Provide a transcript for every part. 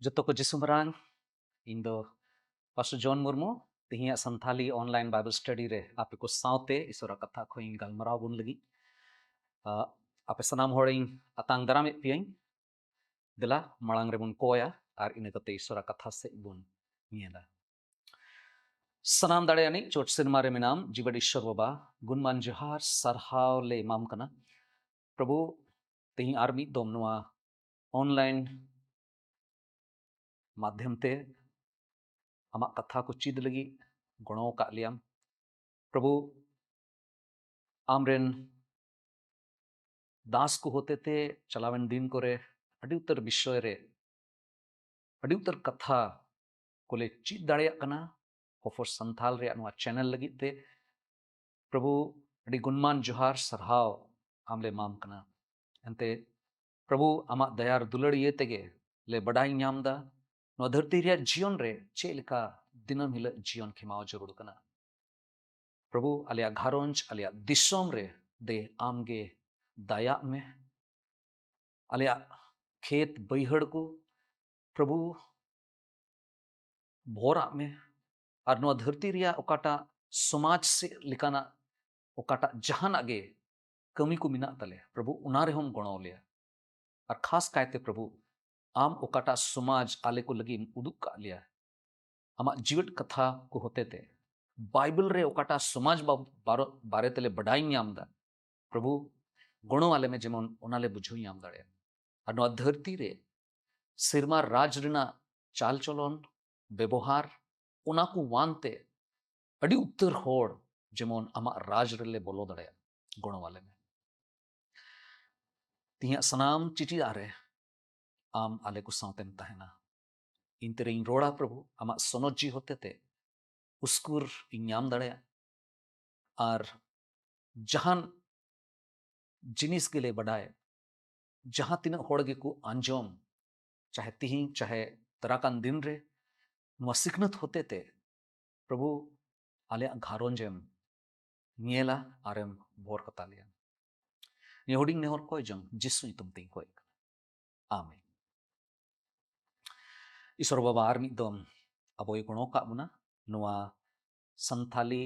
जतो को जिसुमरान इन दो पास्टर जॉन मुर्मू तिहिया संथाली ऑनलाइन बाइबल स्टडी रे आपे को सावते इसरा कथा खोइन गलमराव बुन लगी आपे सनाम होड़िंग अतांग दराम पियं दिला मळांग रे बुन कोया आर इने कते इसरा कथा से बुन नियला सनाम दाड़ेयानी चोट सिनेमा रे मिनाम जीवड ईश्वर बाबा गुणमान जोहार सरहाव ले इमाम कना प्रभु तिहि आर्मी दोमनुआ ऑनलाइन माध्यम ते आमा कथा को चीद लगी गणों का लियाम प्रभु आमरेन दास को होते थे चलावन दिन को रे अड़ी उत्तर विषय रे अड़ी उत्तर कथा को ले चीद दाड़िया कना होफर संथाल रे अनुआ चैनल लगी ते प्रभु अड़ी गुणमान जोहार सरहाव आमले माम कना अंते प्रभु आमा दयार दुलड़ ये तेगे ले बड़ाई न्यामदा नो धरती रे जीवन रे चेलिका दिनम हिल जीवन खिमाव जरूर कना प्रभु आलिया घारोंज आलिया दिसोम रे दे आमगे दाया में आलिया खेत बैहड़ को प्रभु भोरा में और नो धरती रिया ओकाटा समाज से लिकाना ओकाटा जहान आगे कमी को मिना तले प्रभु उनारे हम गणो लिया और खास कायते प्रभु आम ओकाटा समाज आले को लगी उदुक का लिया आमा जीवित कथा को होते थे बाइबल रे ओकाटा समाज बारे तले बढ़ाई न्यामदा प्रभु गणो वाले में जेमन उनाले बुझो न्याम दाड़े और नो धरती रे सिरमा राज रिना चाल चलन व्यवहार उना को वानते अड़ी उत्तर होड़ जेमन आमा राज रे ले बोलो दाड़े गणो वाले में तिया सनाम चिठी आरे आम आले को सावतेम तहना इन तेरे इन रोड़ा प्रभु आमा सोनोजी होते थे उसकुर इन्याम दड़े और जहान जिनिस के लिए बढ़ाए जहां तीन होड़गे को अंजोम चाहे तिही चाहे तराकान दिन रे नुआ सिखनत होते थे प्रभु आले घारोंजेम नियला आरेम भोर कतालिया निहोडिंग नेहर कोई जंग जिसु तुम तिंग कोई आमेन ईश्वर बाबा आर्मी दम अबोय गुणों का मुना नुआ संथाली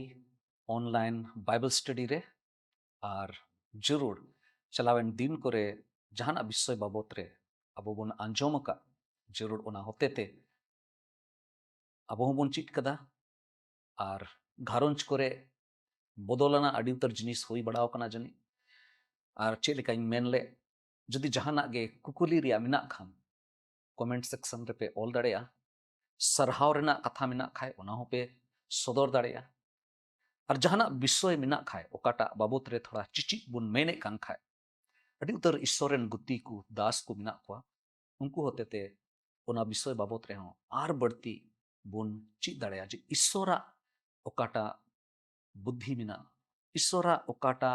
ऑनलाइन बाइबल स्टडी रे और जरूर चलावेन दिन करे जहां विषय बाबत रे अब बन आंजोम का जरूर ओना होतेते अब बन चिट कदा और घारोंज करे बदलना अड़ी उतर जिनिस हुई बड़ाव कना जनी और चेक लेका मेन ले जदि जहाना गे कुकुली रिया मिना खान कमेंट सेक्शन रे पे ऑल दड़ेया सरहाव रेना कथा मिना खाए ओना हो पे सदर दड़ेया और जहाना विषय मिना खाए ओकाटा बाबत रे थोड़ा चिचिक बुन मेने कान खाए अड़ी उतर ईश्वरन गुत्ती को दास को मिना को उनको होते ते ओना विषय बाबत रे हो आर बढ़ती बुन चित दड़ेया जे ईश्वरा ओकाटा बुद्धि मिना ईश्वरा ओकाटा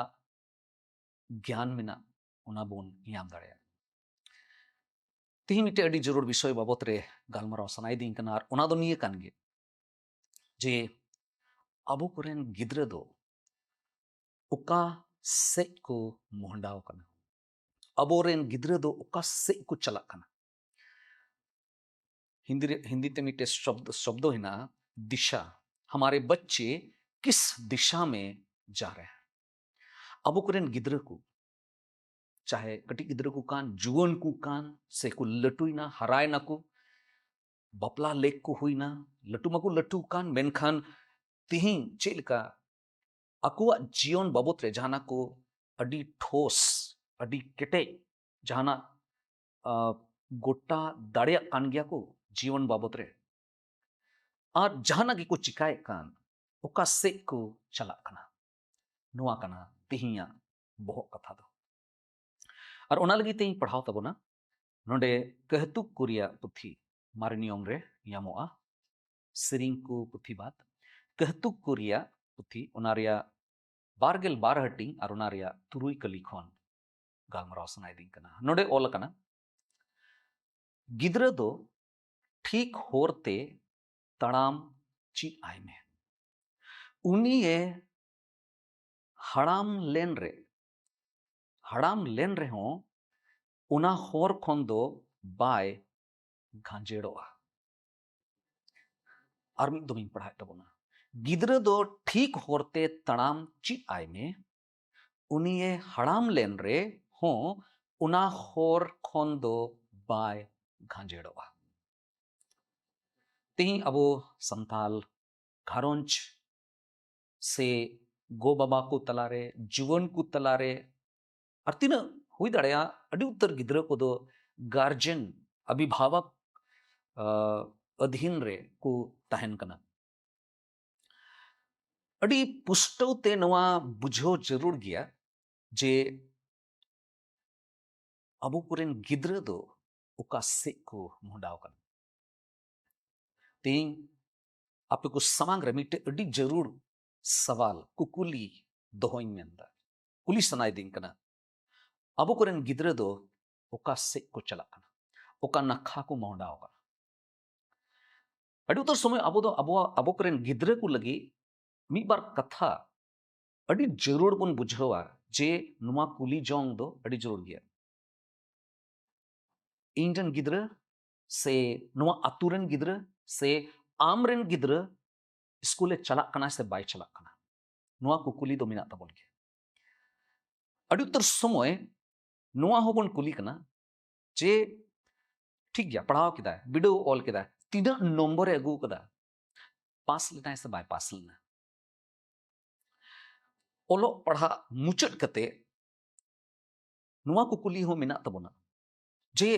ज्ञान मिना ओना बुन याम दड़ेया तीन मिटे अड़ी जरूर विषय बाबत रे गालमाराव सनाई दी कना और ओना दो निये कान गे जे अबो कोरेन गिद्रे दो ओका सेज को मोहंडाव कना अबो रेन गिद्रे दो ओका सेज को चला कना हिंदी ते मिटे शब्दों हिना दिशा हमारे बच्चे किस दिशा में जा रहे हैं अबो कोरेन गिद्रे को चाहे कटी गिद्रे को कान जुवन को कान से को लटुइना हराय ना को बपला लेक को हुईना लटू मको लटू कान मेनखान तिहिं चेलका अकुआ जीवन बाबत रे जहाना को अडी ठोस अडी केटे जहाना गोटा दाड़िया कान गया को जीवन बाबत रे और जहाना की को चिकाए कान ओका से को चला कना नुआ कना तिहिया बहुत कथा दो और ओना लगी तेई पढ़ाव तबोना नोडे कहतुक कुरिया पुथी मारनियोंग रे यामोआ सिरिंग को पुथी बात कहतुक कुरिया पुथी ओनारिया बारगेल बार हटिंग और ओनारिया तुरुई कली खन गालमाराव सनाई दी कना नोडे ओल कना गिद्रा दो ठीक होरते तड़ाम ची आय में उनी ये हड़ाम लेन रे हों उना होर खन दो बाय घांजेड़ोआ और मिद दोमिन पढ़ाए तबोना गिद्रा दो ठीक होरते तड़ाम ची आय में उनी ये हड़ाम लेन रे हों उना होर खन दो बाय घांजेड़ोआ तेही अबो संताल घारोंच से गो बाबा को तलारे जुवन को तलारे और तीन हुई दड़या अड़ी उत्तर गिद्रा को दो गार्जियन अभिभावक अधीन रे को तहन कना अड़ी पुष्टो ते नवा बुझो जरूर गया जे अबो कुरेन गिद्रा दो उका से को मुंडाव कना तेई आपे को समांग रे मिटे अड़ी जरूर सवाल कुकुली दोहोइन मेंदा कुली सनाई दिन कना अबो कोरेन गिद्रा दो ओका से को चला कना ओका नखा को मोंडाव कना अड़ी उतर समय अबो कोरेन गिद्रा को लगी मी बार कथा अड़ी जरूर बन बुझवा जे नुमा कुली जोंग दो अड़ी जरूर गया इंडियन गिद्रा से नुमा अतुरन गिद्रा से आमरन गिद्रा स्कूले चला कना से बाय चला कना नुआ कुकुली दो मिना तबन के अड़ी उत्तर समय नुआ होबन कुली कना जे ठीक गया पढ़ाव किदा बिडो ऑल किदा तीना नंबर अगू कदा पास लेना से बाय पास लेना ओलो पढ़ा मुचट कते नुआ कुकुली हो मिना तबना जे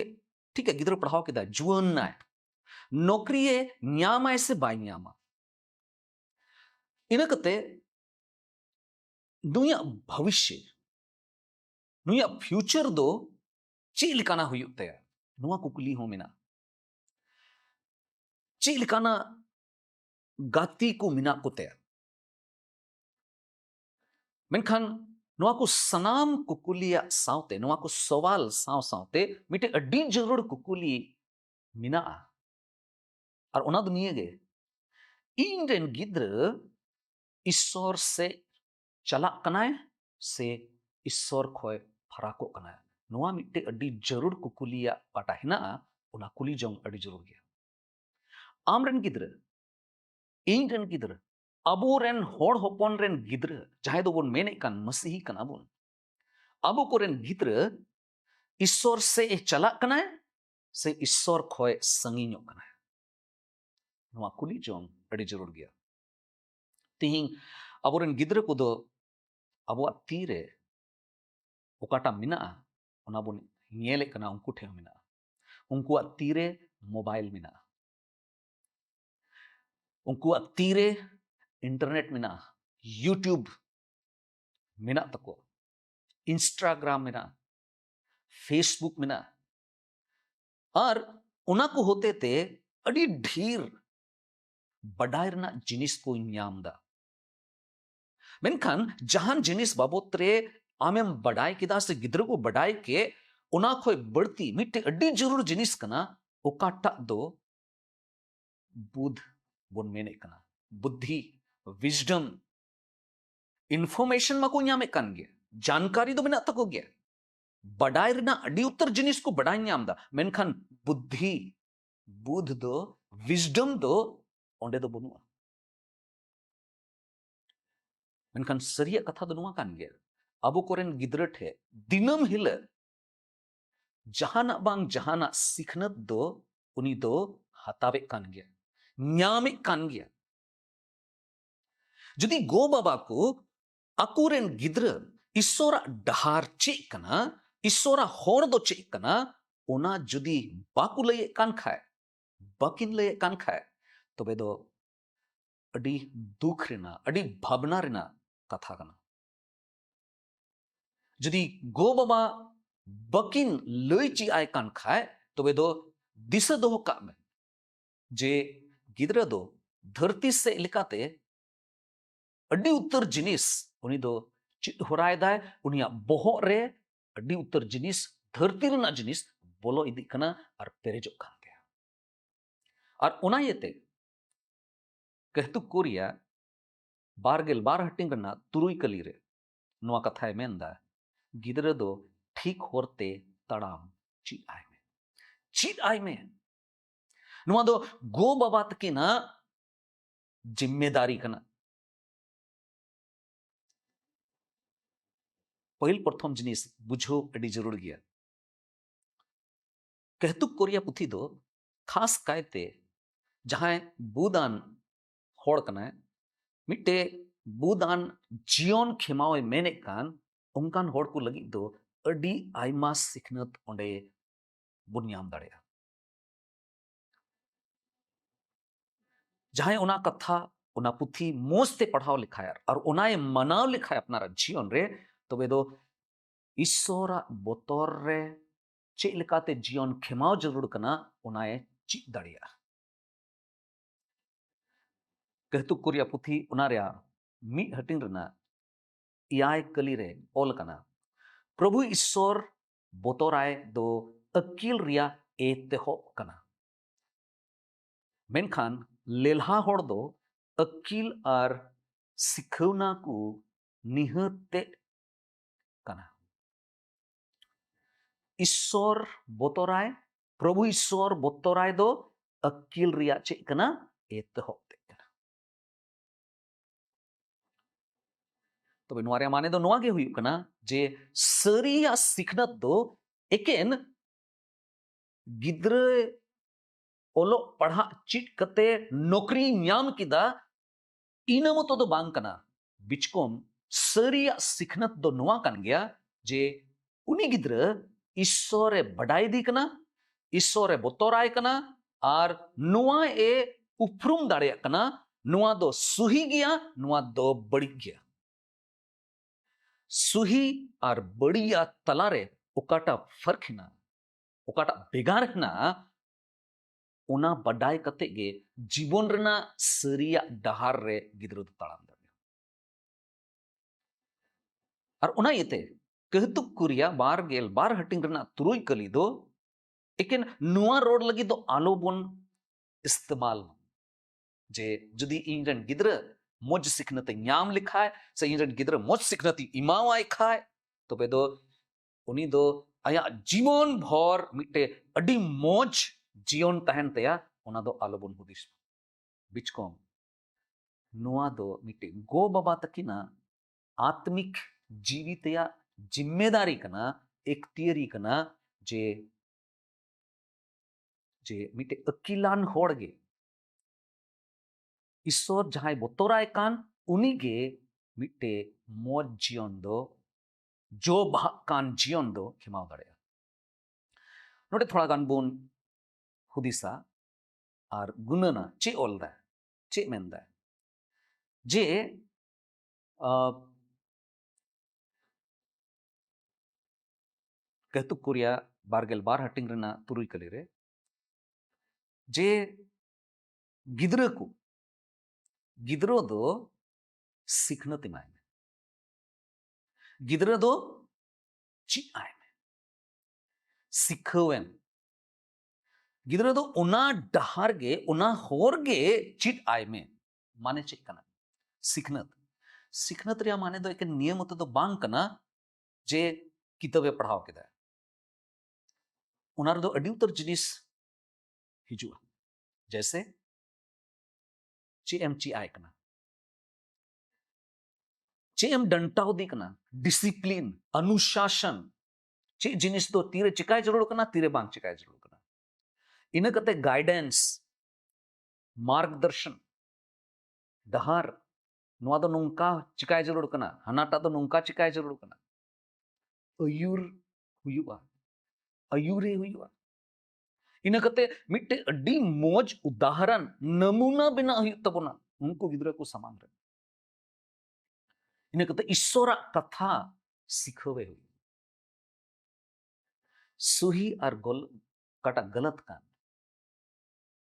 ठीक है गिद्रा पढ़ाव किदा जुवन ना नौकरी न्यामा से बाय न्यामा इन कते नुया भविष्य नुया फ्यूचर दो चे लिकाना हुयुग ते नुआ कुकुली हो मिना चे लिकाना गाती को मिना को ते मेनखान नुआ को सनाम कुकुलिया सावते नुआ को सवाल साव सावते मिटे अड्डी जरूर कुकुली मिना और ओना दुनिया गे इंडियन गिद्र ईश्वर से चला कनाय से ईश्वर खोय फराको कनाय नुआ मिटे अड्डी जरूर कुकुलिया पाटा हिना ओना कुली जोंग अड्डी जरूर गया आमरन गिद्र इंडियन गिद्र अबोरेन होड़ होपन रेन गिद्र जहां दो बोन मेने कान मसीही कना बोन अबो कोरेन गिद्र ईश्वर से चला कना से ईश्वर खोए संगीनो कना नवा कुली जोम अड़ी जरूर गया तिहिंग अबोरेन गिद्र को दो अबो तीरे ओकाटा मिना ओना बोन ñele कना उनको ठे मिना उनको तीरे मोबाइल मिना उनको तीरे इंटरनेट मिना यूट्यूब मिना तको इंस्टाग्राम मिना फेसबुक मिना और उना को होते ते अड़ी ढेर बडाय रना जिनिस को ñam दा मेनखान जहान जिनिस बाबत रे आमेम बडाय किदा से गिद्र को बडाय के उना खोय बढ़ती मिट्टे अड़ी जरूर जिनिस कना ओकाटा दो बुध बोन मेने कना बुद्धि विजडम इन्फॉर्मेशन मा को ñame kan ge जानकारी दो बिना तको ge बडाय रना अड़ी उत्तर जिनिस को बडाय ñam दा मेनखान बुद्धि बुध दो विजडम दो ओंडे दो बनुआ मेनखान सरिया कथा दो नुआ kan ge अबो कोरेन गिद्र ठे दिनम हिले जहाना बांग जहाना सिखनत दो उनी दो हतावे kan ge ñame kan ge जदि गो बाबा को अकुरेन गिद्र ईश्वरा डहार चे कना ईश्वरा होर दो चे कना ओना जदि बाकु लय कान खाए बाकिन लय कान खाए तबे दो अड़ी दुख रेना अड़ी भावना रेना कथा कना जदि गो बाबा बकिन लय ची आय कान खाए तबे दो दिशा दो का में जे गिद्र दो धरती से लिकाते अड़ी उत्तर जिनिस उनी दो चित होराय दाय उनिया बोहो रे अड़ी उत्तर जिनिस धरती रना जिनिस बोलो इदी कना और पेरेजो कान गया और उना येते कहतु कोरिया बारगेल बार हटिंग करना तुरुई कली रे नुआ कथाय मेंदा गिद्र दो ठीक होरते तड़ाम चीत आय में नुआ दो गो बाबा तकिना जिम्मेदारी कना पहिल प्रथम जिनिस बुझो अड़ी जरूर गया कहतु कोरिया पुथी दो खास कायते जहां बुदान होड़ कना मिट्टे बुदान जीवन खेमावे मेने कान उनकान होड़ को लगी दो अड़ी आयमा सिखनत ओंडे बुनियाम दाड़ेया जहां उना कथा उना पुथी मोस्ते पढ़ाव लिखाया और उनाए मनाव लिखाया अपना जीवन रे तबे दो ईश्वरा बोतर रे चे लेकाते जीवन खेमाव जरूर कना उनाए चीज दाड़िया कहतु कोरिया पुथी उनारिया मी हटिंग रना इयाय कली रे ओल कना प्रभु ईश्वर बोतराय दो अकील रिया एतेहो कना मेनखान लेल्हा होड़ दो अकील और सिखवना को निहते कना ईश्वर बोतराय प्रभु ईश्वर बोतराय दो अकील रिया चे कना एतेहो तबे नुआरे माने दो नुआ गे हुई कना जे सरिया सिखनत दो एकेन गिद्र ओलो पढ़ा चिट कते नौकरी ñam किदा इना मतो दो बांग कना बिचकोम सरिया सिखनत दो नुआ कान गया जे उनी गिद्र ईश्वरे बडाई दी कना ईश्वरे बोतराय कना और नुआ ए उपरुम दाड़े कना नुआ दो सुही गया नुआ दो बड़ी गया सुही और बड़िया तलारे ओकाटा फर्क हिना ओकाटा बेगार हिना उना बडाय कते गे जीवन रना सरिया डहार रे गिद्रो ताड़ाम दाड़े और उना येते कहतु कुरिया बार गेल बार हटिंग रना तुरुई कली दो एकेन नुआ रोड लगी दो आलो बोन इस्तेमाल जे जुदी इंजन गिद्र मोज सिखनते ñam लिखाए से इंजन गिद्र मोज सिखनती इमावाय खाए तो पे दो उनी दो आया जीवन भर मिटे अडी मोज जीवन तहन तया उना दो आलो बोन हुदिस बिचकोम नुआ दो मिटे गो बाबा तकिना आत्मिक जीवित या जिम्मेदारी कना एक तियरी कना जे जे मिटे अकिलान होड़ गे ईश्वर जहां बोतोराय कान उनी गे मिटे मौज जीवन दो जो भाग कान जीवन दो खिमाव दाड़ेया नोडे थोड़ा गान बोन हुदिसा और गुनना चे ओलदा चे मेंदा जे कहतु कुरिया बारगेल बार हटिंग रना तुरुई कलिरे जे गिद्र को गिद्रो दो सिखनत इमाय में गिद्र दो ची आय में सिखवेन गिद्र दो उना डहार गे उना होर गे चिट आय में माने चेक कना सिखनत सिखनत रिया माने दो एक नियम तो बांग कना जे किताबे पढ़ाव केदा उनार दो अडी उतर जिनिस हिजुआ जैसे चे एम ची आय कना चे एम डंटाव दी कना डिसिप्लिन अनुशासन चे जिनिस दो तीरे चिकाय जरूर कना तीरे बांग चिकाय जरूर कना इन कते गाइडेंस मार्गदर्शन डहार नुआ दो नुंका चिकाय जरूर कना हनाटा दो नुंका चिकाय जरूर कना अयुर हुयुआ अयुरे हुयुआ इन कते मिट्टे अड्डी मौज उदाहरण नमूना बिना हुयुग तबोना उनको गिद्रा को समान रहे इन कते ईश्वरा कथा सिखवे हुई सुही और गोल काटा गलत कान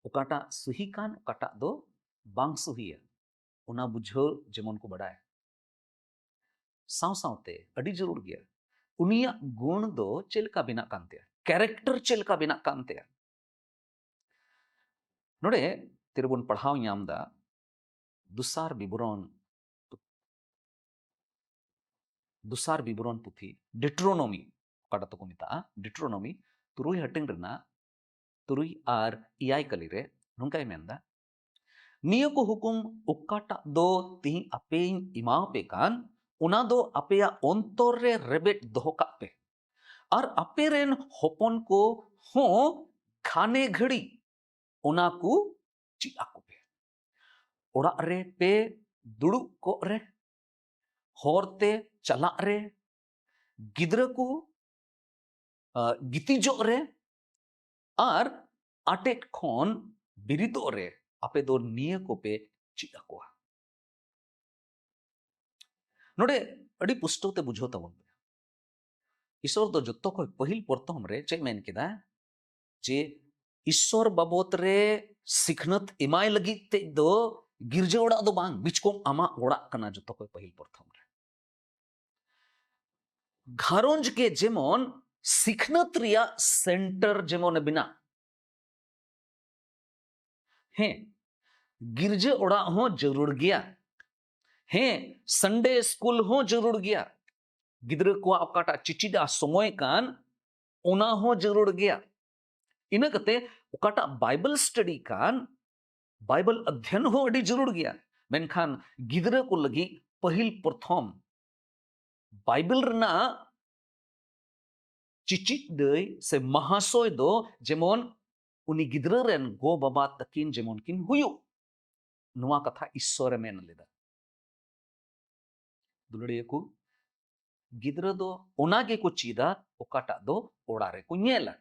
ओकाटा सुही कान ओकाटा दो बांग सुहिया उना बुझो जेमन को बड़ाय साव सावते अडी जरूर गया उनिया गुण दो चेलका बिना कांते कैरेक्टर चेलका बिना कांते नोड़े तिरबुन पढ़ाव यामदा दुसार विवरण पुथी डिट्रोनोमी काटा तो को मिता डिट्रोनोमी तुरुई हटिंग रना तुरुई आर इयाय कलिरे नुंकाय मेंदा नियो को हुकुम उक्काटा दो तिही अपेइन इमाव पे कान उना दो अपेया अंतर रे रेबेट दोहो का पे और अपे रेन होपन को हो खाने घड़ी उना को ची आको पे ओड़ा रे पे दुड़ु को रे होरते चला रे गिद्र को गितिजो रे और आटेट खोन बिरिदो रे अपे दो निये को पे ची आको नोड़े अड़ी पुष्टो ते बुझो तबन ईश्वर दो जत्तो को पहिल प्रथम रे चे मेन केदा जे ईश्वर बाबत रे सिखनत इमाय लगी ते दो गिरजे ओड़ा दो बांग बिचकोम आमा ओड़ा कना जत्तो को पहिल प्रथम रे घारोंज के जेमन सिखनत रिया सेंटर जेमन बिना हैं गिरजे ओड़ा हो जरूर गया हैं संडे स्कूल हो जरूर गया गिद्र को आपकाटा चिचिडा समय कान ओना हो जरूर गया इन कते उकाटा बाइबल स्टडी कान बाइबल अध्ययन हो अड़ी जरूर गया मेनखान गिद्र को लगी पहिल प्रथम बाइबल रना चिचिट दई से महासोय दो जेमन उनी गिद्र रेन गो बाबा तकिन जेमन किन हुयु नुआ कथा ईश्वर मेन लेदा दुलड़िया को गिद्र दो ओनागे को चीदा ओकाटा दो ओड़ा रे को नेला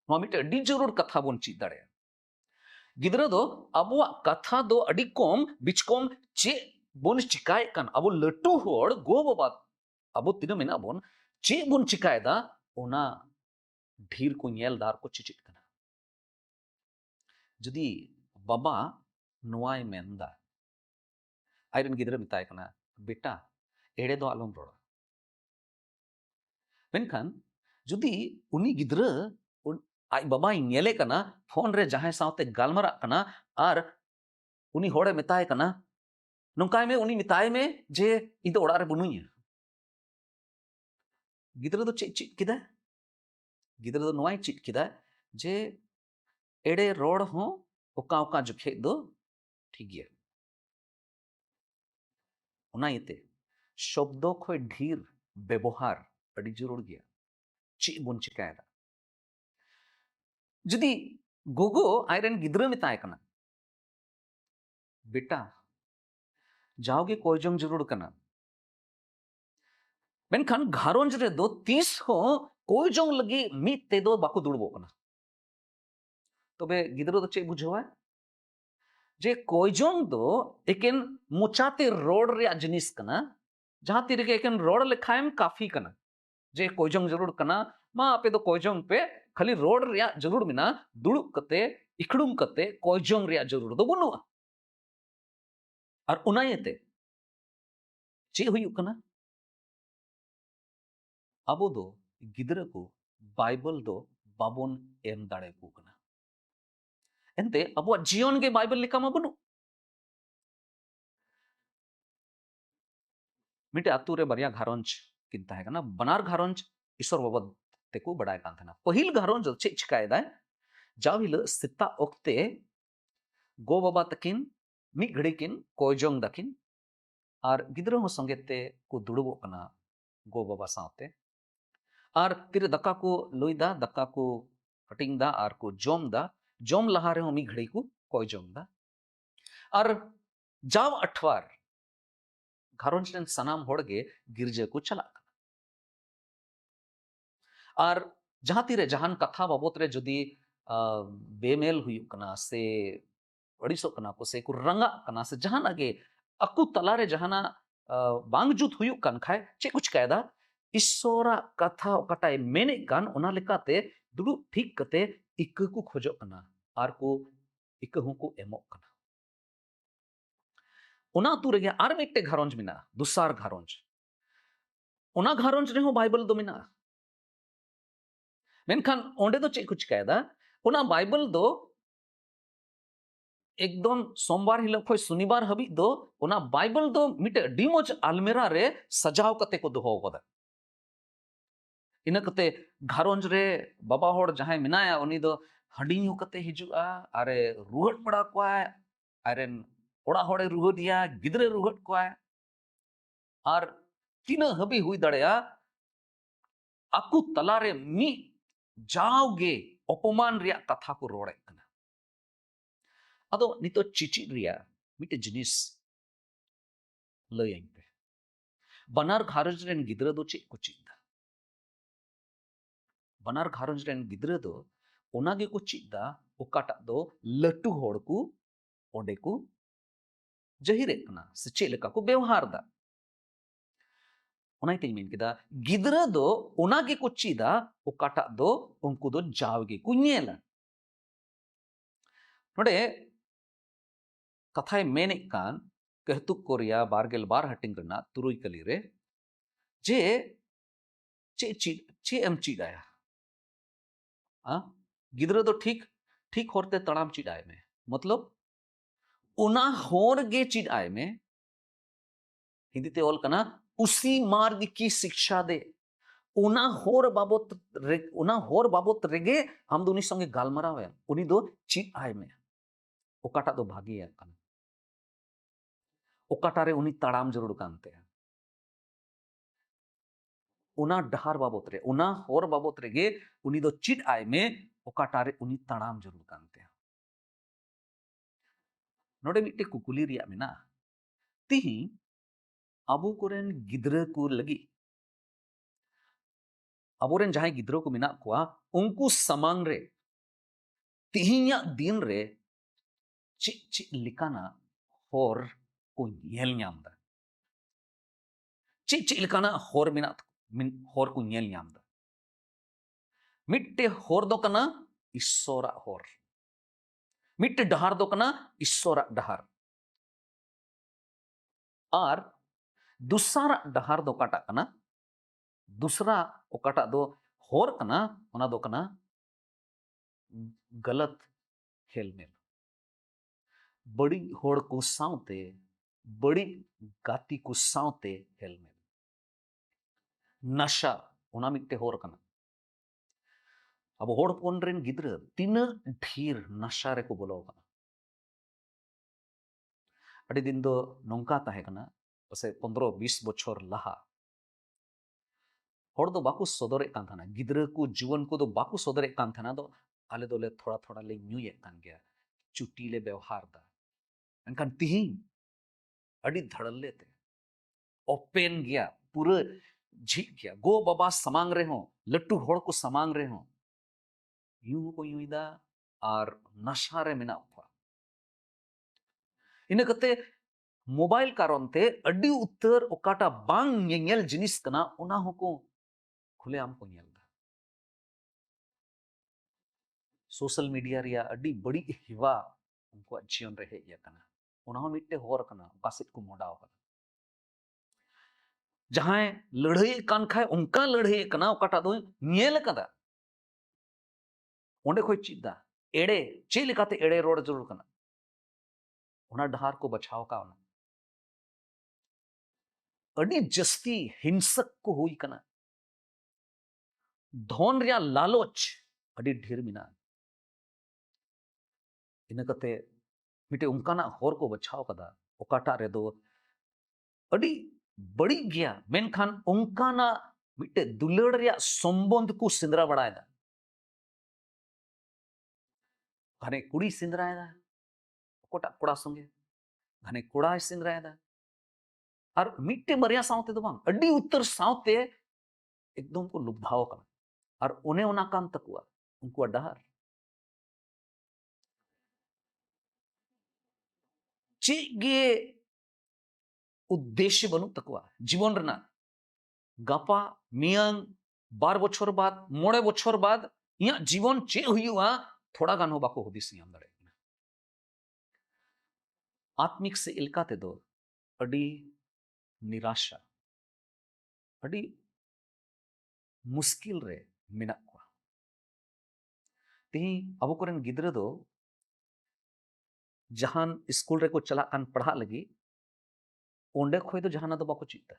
नुआ मिटे अडी जरूर कथा बोन चीद दाड़े गिद्र दो अबुआ कथा दो अडी कोम बिचकोम चे बोन चिकाय कान अबो लटू होड़ गो बाबा अबो तिना मेना बोन चे बोन चिकायदा ओना ढीर को नेलदार को चिचिट कना जदी बाबा नुआय मेंदा आयरन गिद्र मिताय कना बेटा एड़े दो आलम रोड़ा मेनखान जदी उनी गिद्र आई बाबा नेले कना फोन रे जहां सावते गालमरा कना और उनी होड़े मिताय कना नोंकाय में उनी मिताय में जे इन दो ओड़ा रे बनुई गिद्र दो चिट किदा गिद्र दो नुआय चिट किदा जे एड़े रोड हो ओका ओका जुखे दो ठीक गया इते शब्द खय ढेर व्यवहार अड़ी जरूर गया चे बन चिकायदा जुदी गोगो आयरन गिद्रा मेताय कना बेटा जाओगे कोयजोंग जरूर कना मेनखान घारोंज रे दो 30 हो कोयजोंग लगी मीत ते दो बाको दुड़बो कना तबे गिद्रो दो चे बुझवा जे कोयजोंग दो एकेन मुचाते रोड रे जिनिस कना जहां तीर के एकेन रोड लेखायम काफी कना जे कोयजोंग जरूर कना मा आपे दो कोयजोंग पे खाली रोड रे जरूर मिना दुड़ुब कते इखड़ुम कते कोयजोंग रे जरूर दो बनुआ और उनायते चे हुयु कना अबो दो गिद्रा को बाइबल दो बाबोन एम दाड़े को कना एंते अब जीवन के बाइबल लिखा मा बनु मिटे आतु रे बरिया घारोंज किन ताहे कना बनार घारोंज ईश्वर बाबा तेको बड़ाय कान थाना पहिल घारोंज चे चिकायदा जाव हिल सिता ओक्ते गो बाबा तकिन मी घड़ी किन कोयजोंग दकिन और गिद्रा हो संगेते को दुड़बो कना गो बाबा सावते और तिर दका को लोईदा दका को कटिंग दा और को जोम लहा रे हो मी घड़ी को कोयजोंग दा और जाव अठवार घारोंज रेन सनाम होड़गे गिरजे को चला और जहां तीरे जहान कथा बाबत रे जदी बेमेल हुयु कना से अड़िसो कना को से को रंगा कना से जहान आगे अकु तलारे जहाना बांग जुत हुयु कन खाए चे कुछ कायदा ईश्वरा कथा कटाय मेने कान ओना लेकाते दुडु ठीक कते इक को खोजो कना आर को इक हु को एमो कना ओना तु रे आर मिट्टे घारोंज मिना दुसार घारोंज ओना घारोंज रे हो बाइबल दो मिना मेनखान ओंडे दो चे कुछ कायदा ओना बाइबल दो एकदम सोमवार हिलो खोय शनिवार हबी दो ओना बाइबल दो मिटे डिमोज अलमेरा रे सजाव कते को दोहो कदा इना कते घारोंज रे बाबा होड़ जहां मिनाया उनी दो हंडी ᱧᱩ कते हिजुआ अरे रुहट बड़ा कोय अरेन ओड़ा होड़े रुहदिया गिद्रे रुहट कोय और तीना हबी हुई दड़या आकु तलारे मी जाओगे अपमान रिया कथा को रोड़े कना अदो नितो चिची रिया मिटे जिनिस लयन पे बनार घारोंज रेन गिद्रा दो चे को चिदा बनार घारोंज रेन गिद्रा दो ओनागे को चिदा ओकाटा दो लट्टू होड़ को ओंडे को जहिरे कना से चे लेका को व्यवहार दा ओनाइते मेन केदा गिद्रा दो ओनागे को चिदा ओकाटा दो उनको दो जावगे को नेला नोडे कथाय मेने कान कहतु कोरिया बारगेल बार हटिंग रना तुरुई कली रे जे चे एम चिडाया गिद्रा दो ठीक होरते तड़ाम चिडाय में मतलब उना होर गे चिडाय में हिंदी ते ओल कना उसी मार्ग की शिक्षा दे उना होर बाबत रेगे हम दो उनी संगे गालमरावे उनी दो चिडाय में ओकाटा दो भागिया कना ओकाटा रे उनी तड़ाम जरूर कानते हैं उना डहार बाबत रे उना होर बाबत रेगे उनी दो चिडाय में ओकाटा रे उनी तड़ाम जरूर कानते हैं नोडे मिट्टे कुकुली रिया में ना तिही अबू कोरेन गिद्रा को लगी अबोरेन जहां गिद्रा को मिना कुआ उनको समांग रे तिहिया दिन रे ची लिकाना होर को येल ᱧामदा ची लिकाना होर मिना होर को येल ᱧामदा मिट्टे होर दो कना ईश्वरा होर मिट्टे डहार दो कना ईश्वरा डहार और दूसरा डहार दो काटा कना दूसरा ओकाटा दो होर कना ओना दो कना गलत हेलमेल बड़ी होड़ को सावते बड़ी गाती को सावते हेलमेल नशा ओना मिट्टे होर कना अब होड़ पोन रेन गिद्रा तीना ढेर नशा रे को बोलो कना अड़ी दिन दो नोंका ताहे कना पसे 15-20 बछर लहा हर दो बाकू सदरे कान थाना गिद्रा को जुवन को दो बाकू सदरे कान थाना दो आले दोले थोड़ा थोड़ा ले न्यूये कान गया चुटी ले व्यवहार दा एनकान तिहिं अड़ी धड़ल्ले ते ओपन गया पूरे झिक गया गो बाबा समांग रहे हो लट्टू होड़ को समांग रहे हो यूं को यूं दा और नशा रे मेना हुआ इन कते मोबाइल कारण ते अड़ी उत्तर ओकाटा बांग ñeñel जिनिस कना ओना होको खुले आम को ñel दा सोशल मीडिया रिया अड़ी बड़ी हिवा उनको जीवन रहे या कना ओना हो मिट्टे होर कना कासित को मोडाव कना जहां लड़ाई कान खाए उनका लड़ाई कना ओकाटा दो ñel कदा ओंडे खोई चिदा एड़े चे लेकाते एड़े रोड जरूर कना ओना डहार को बचाव का ओना अड़ी जस्ती हिंसक को हुई कना धोन रिया लालच अड़ी ढेर मिना इन कते मिटे उनकाना होर को बचाव कदा ओकाटा रे दो अड़ी बड़ी गया मेनखान उनकाना मिटे दुलड़ रिया संबंध को सिंदरा बड़ायदा घने कुड़ी सिंदरायदा ओकोटा कोड़ा संगे घने कोड़ा सिंदरायदा और मिट्टे मरिया सावते दो बांग अड्डी उत्तर सावते एकदम को लुभाव कना और उन्हें उना कान तकुआ उनको अडहार चेगे उद्देश्य बनु तकुआ जीवन रना गापा मियांग 12 बछर बाद 9 बछर बाद इया जीवन चे हुआ थोड़ा गान हो बाको हुदिस याम दड़े आत्मिक से इलकाते दो अड़ी निराशा अड़ी मुश्किल रे मेना को ती अब कोरेन गिद्रा दो जहान स्कूल रे को चला कान पढ़ा लगी ओंडे खोय दो जहाना दो बाको चिता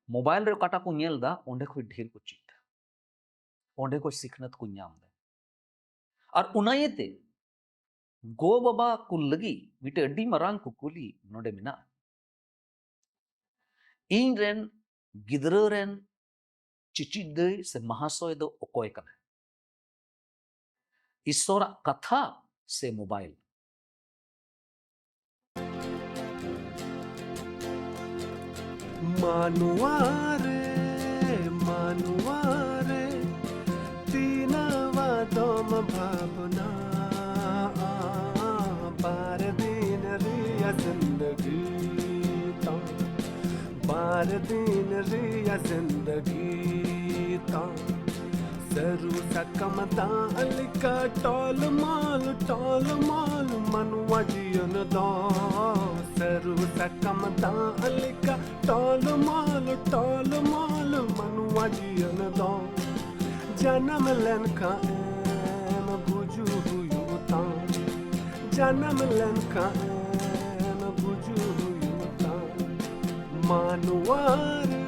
मोबाइल रे काटा को ñel दा ओंडे खोय ढेर को चिता ओंडे को सिखनत को ñाम दे और उनायते गो बाबा को लगी मिटे अड्डी मरांग को कुली नोडे मिना इन रेन गिद्रा रेन चिचिदय से महाशय दो ओकोय कना ईश्वरा कथा से मोबाइल मानुआरे तीनवा दम भावना बार दिन रिया जिंदगी ता बार दिन रिया जिंदगी ता सरू सकमता अलिका टॉल माल मनुआ जियन दो सरू सकमता अलिका टॉल माल मनुआ जियन दो जन्म लन का एम बुझू हुयू ता जन्म लन का एम बुझू हुयू ता मानुआरे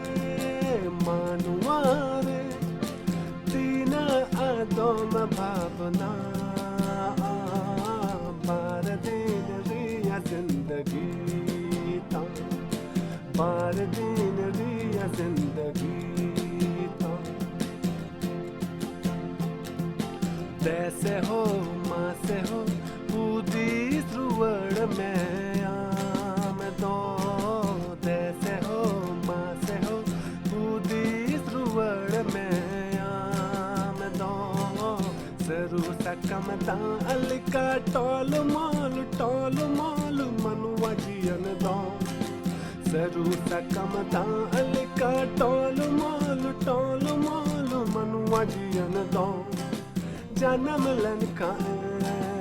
तीन आदम भावना बार दिन रिया जिंदगी ता बार दिन रिया जिंदगी ता दैसे हो माँ से हो पूदी ध्रुवड़ में आम दो दैसे हो माँ से हो पूदी ध्रुवड़ में आम दो सरू सकमता अलिका टॉल माल मनुआ जियन दो सरू सकमता अलिका टॉल माल मनुआ जियन दो जन्म लन का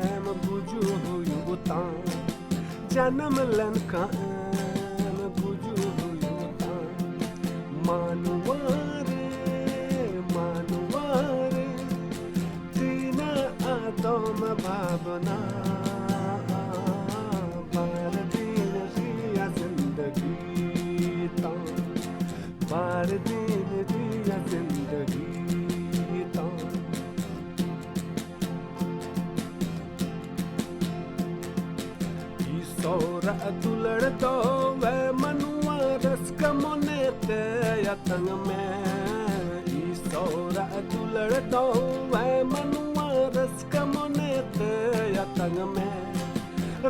एम बुझू हुयू ता जन्म लन का एम बुझू हुयू ता मानुआरे तीन आदम भावना बार दिन रिया जिंदगी ता बार दिन रिया जिंदगी ता ईश्वर दुलड़ तो वे मनुआ रस कमोने ते यतंग में ईसोरा दुलड़ तो वे मनुआ रस कमोने ते यतंग में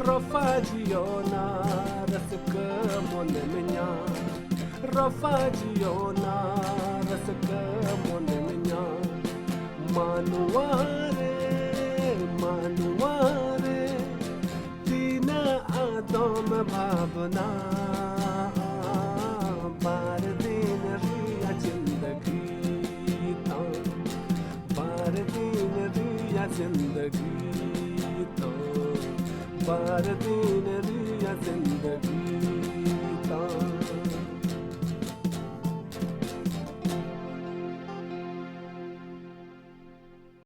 रफा जियोना रस कमोने मिnya रफा जियोना रस कमोने मिnya manuare manuare dina adom bhavna बार दिन रिया जिंदगी तो बार दिन रिया जिंदगी तो बार दिन रिया जिंदगी तो